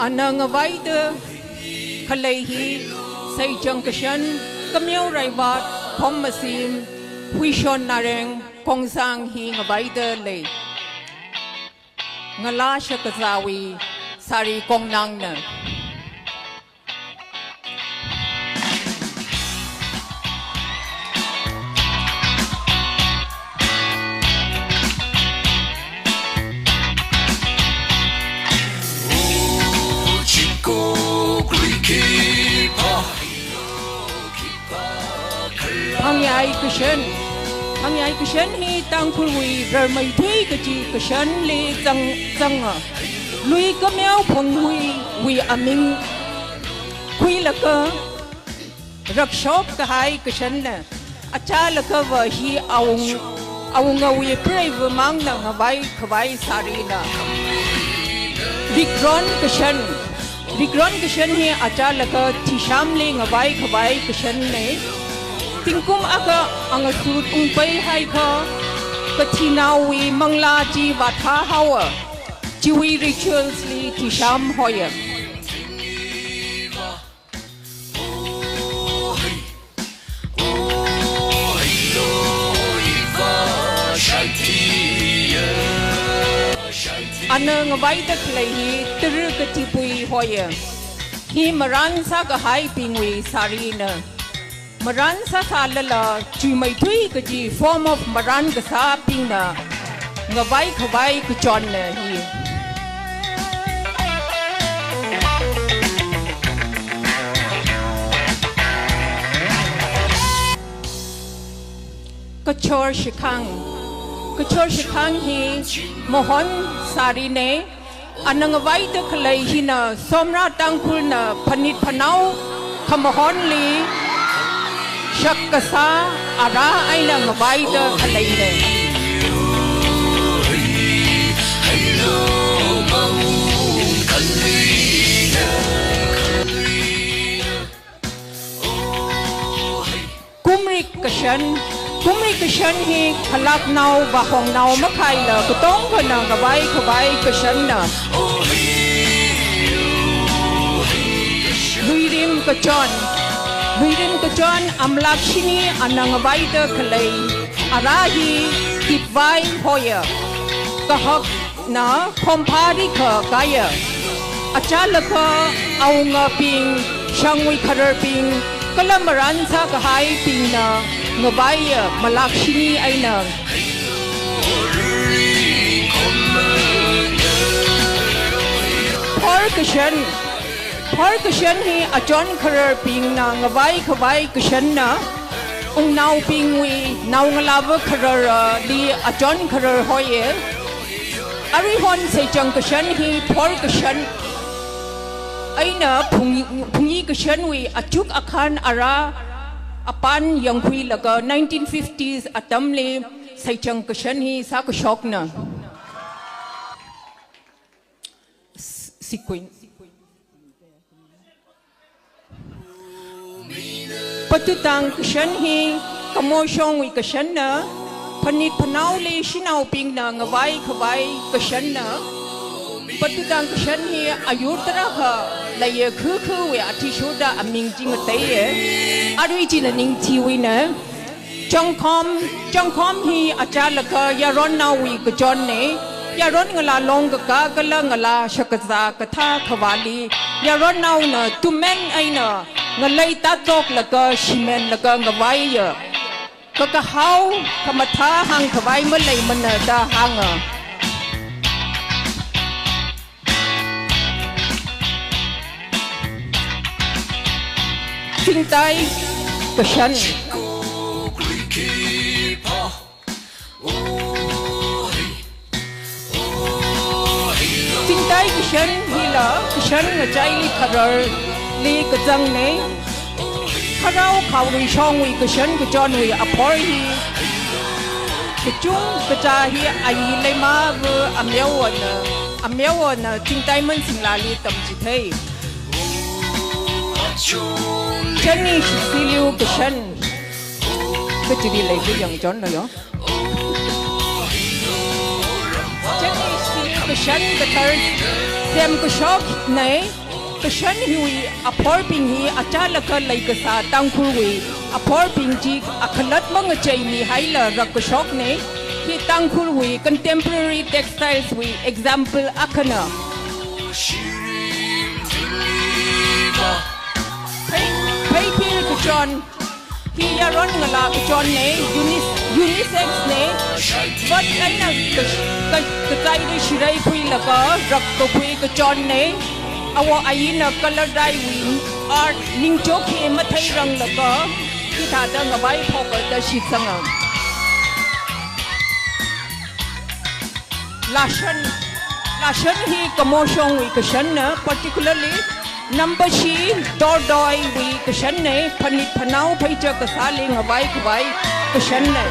Anang vaida Kalehi Say Junction Kamil Raivat Pomasim Huishon Nareng Kongsang Hi Ngavaida Le Ngalasha Kazawi Sari Kongnang Na Hangyai Kushan hi tang kulwi vermai thui kaji Kushan le zang lui kamel phong wi aming khui laka rakshop kahai Kushan na acha laka wa hi awung wi brave mang na ngawai khwai sari na Vikron Kushan hi acha laka thisham le ngawai khwai Kushan ne Tingkum aga ang surut umpay hai ka katinawi mangla ji watha hawa jiwi rituals li tisham hoya ana ngawai da klei tru katipui hoya hi maran sa ka hai pingwi sarina Maran sa salala chumai thui kaji form of maran ka sa pingna ngawai khawai ku chon na hi Kachor shikhang hi mohon sari ne anangawai ta khalai hi na somra tangkhul na phanit phanau khamahon li Shakasa ara aina ngawai da khalai ne Kumrik kashan hi khalak nau ba hong nau makai la kutong khana ngawai khawai kashan na Luirim kajon amlakshini anangawai da khalai arahi kitwai hoya kahak na kompari ka kaya achalaka aunga ping shangwi kharar ping kalamaran sa kahai ping na ngabaya malakshini aina Kashan hi ajon kharar ping na ngawai khawai kashan na nau ping wi nau ngalawa kharar li ajon kharar hoye ari hon se jang kashan hi phor kashan aina phungi kashan wi achuk akhan ara apan yangkhui laga 1950s atam le se jang kashan hi sa ka shok na sequence Patutang kashan hi kamoshong wi kashan na panit panau le shinau ping na ngawai khawai kashan na patutang kashan hi ayurtara ha laye khu wi atishoda aming jing taye arwi ji na ning chi wi na chongkhom hi achalaka yaron na wi kajon ne yaron ngala long ka kala ngala shakaza katha khawali yaron nau na tumen aina ngalay tatok laga shimen laga ngawai ya kakahau kamatha hang kawai malay mana da hanga Tingtai kashan Tingtai kashan hila kashan ngajai li kharar li kajang ne kharau khawri shong wi kashan kajon wi apor hi kachung kaja hi ai le ma bu amyawana tingtai man singlali tam ji thei chani siliu kashan kachiri le bu yang jon na yo Jadi sini kesan betul tem kesok nai kesan hui apor pinghi acala ke lay kesa tangkulwi apor pingji akalat mengecai mi haila rak kesok nai hi tangkulwi contemporary textiles wi example akana Pay pil kesan hi yaron ngala kesan nai unisex nai but aina ketai di shirai kui laka rak to kui kesan nai awa aina color dye win art ning choke mathai rang laka ki thada ngabai phok da shit sanga lashan hi kamoshong wi kesan na particularly number shi doi wi kesan ne phanit phanau phaicha ka sale ngabai khwai kesan ne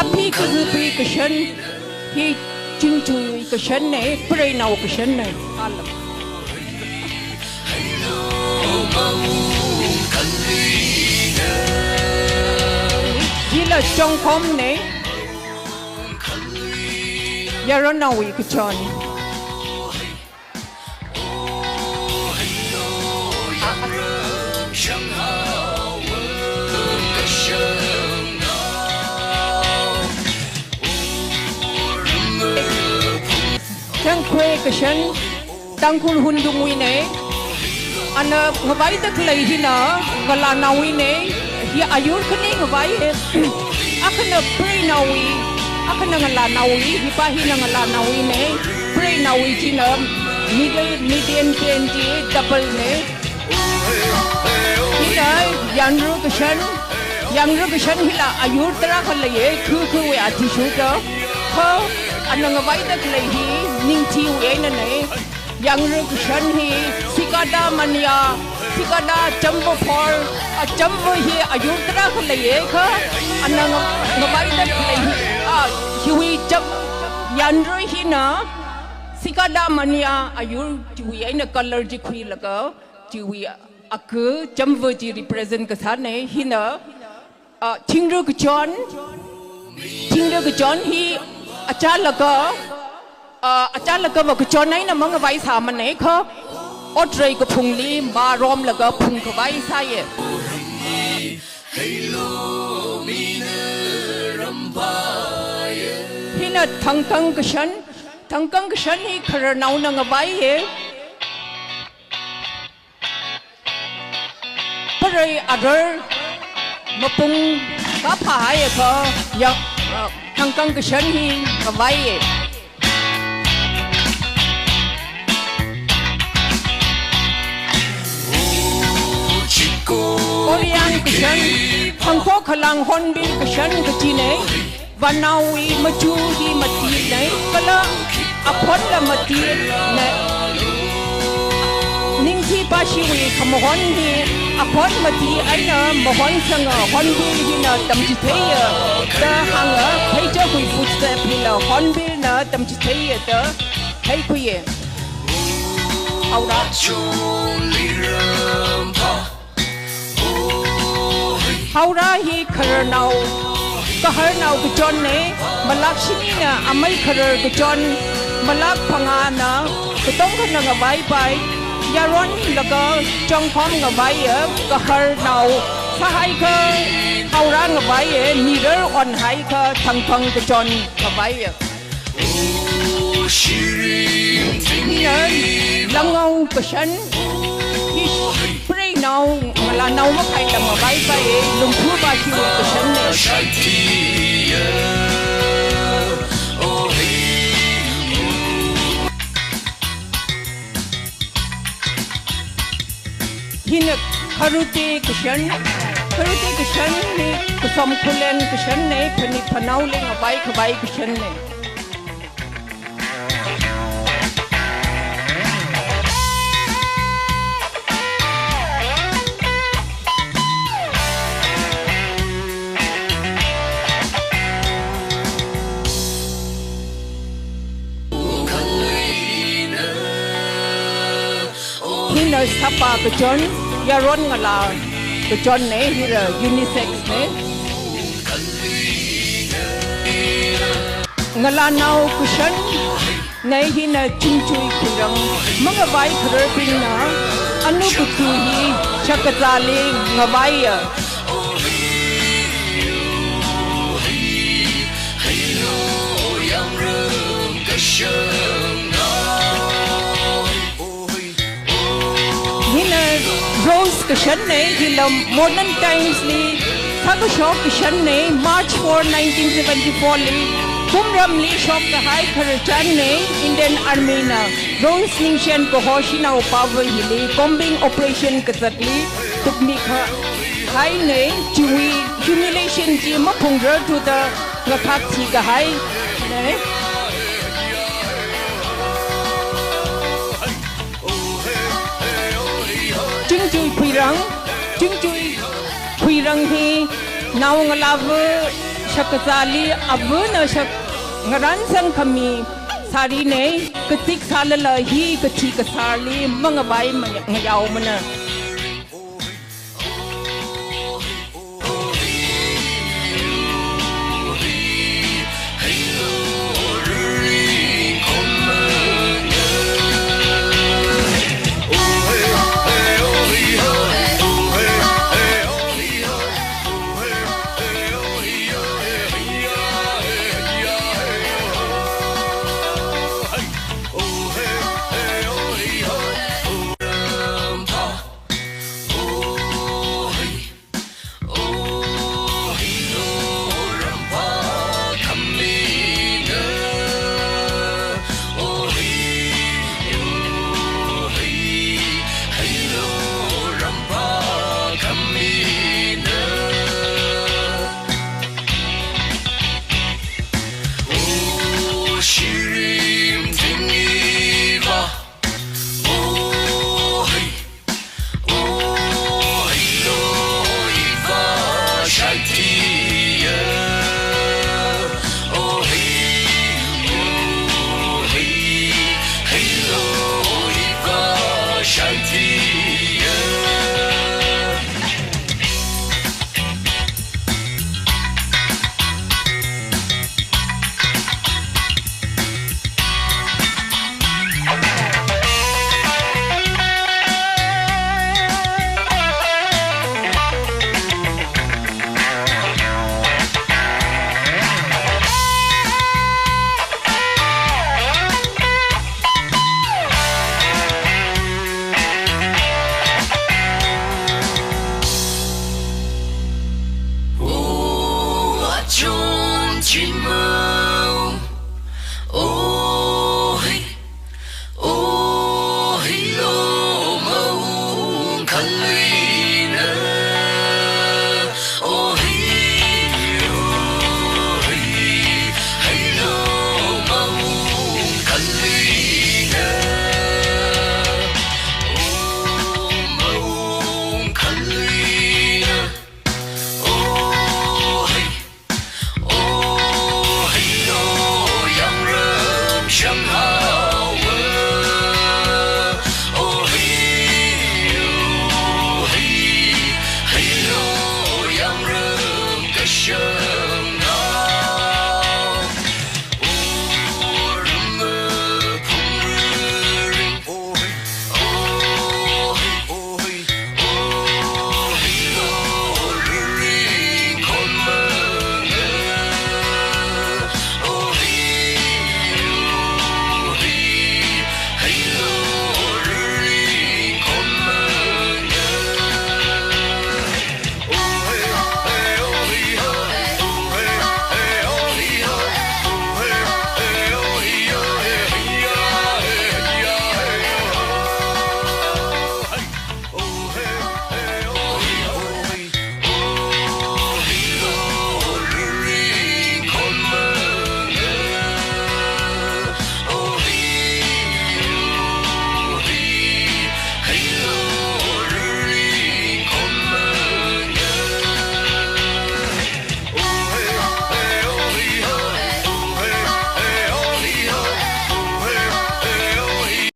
Api kuzupi kesan hi cincui kesan ne pray nau kesan ne alam Gila chongkom ne yaron nawi kesan Tang kwe kesan tangkul hundung wine ana ngabai tak lay hina ngala nawi ne hi ayur kani ngabai akana pray nawi akana ngala nawi hi pa hina ngala nawi ne pray nawi jina median tenji double ne hina yanru kesan hila ayur tera khalaye khu we atishu ta kho ana ngabai tak lay hi ning ti we na ne yang ru kesan hi sikada mania sikada jambo for a jambo hi ayur tera khalaye kho ana ngabai tak lay hi hui jam yan ru hi na sikada mania ayur wi na color ji khui laga ji wi ak jambo ji represent ka sa ne hi na thingru ke john hi achalaka wa ke john nai na mang vai sa man ne kho otrei ko phungli ma rom laga phung ko vai sa ye hina thangkang kesan hi khar nau na ngai ye parai adar mapung ka pha ye kho ya thangkang kesan hi ngai ye Oriang kesan thangko khalang honbil kesan kecine Vanawi maju hi mati nai kala apon la mati nai ningsi pasiwi khamohon hi apon mati aina mohon sanga honbil hi na tamchi theya ta hanga phaija hui footstep hi la honbil na tamchi theya ta thai khuye aura haura hi kharnau kaharnau ke john ne malak sini na amai kharar ke john malak phanga na ketong khana nga bai bai yaron laga chongkhom nga bai kaharnau sahai kha haura nga bai mirror on hai kha thangthang ke john nga bai langau kesan pray now mala nau ma khai lam bai bai lungphu ba chi kesan ne hinak harute kesan ni kesom khulen kesan ne phani phanau leng bai khabai kesan ne na sapa ke John ya ron ngala ke John ne hi unisex ne ngala nau kushan nei hi na chingchui khurang mga bai khrer ping na anu kutu hi chakazali ngabai ya hina Rose kushan ne hila modern times li thago shop kushan ne March 4 1974 li kumram li shop ka hai kharchan ne Indian Army na Rose ningshan ko hoshina upawa hili combing operation kasatli tukmi kha hai ne chui humiliation ji ma phungra to the ngathak chi ka hai ne Chung chui phui rang hi naw ngalav shakzali abu na shak ngaran sang khami sari ne katik salala hi kachi kasali mangabai ngayaw mana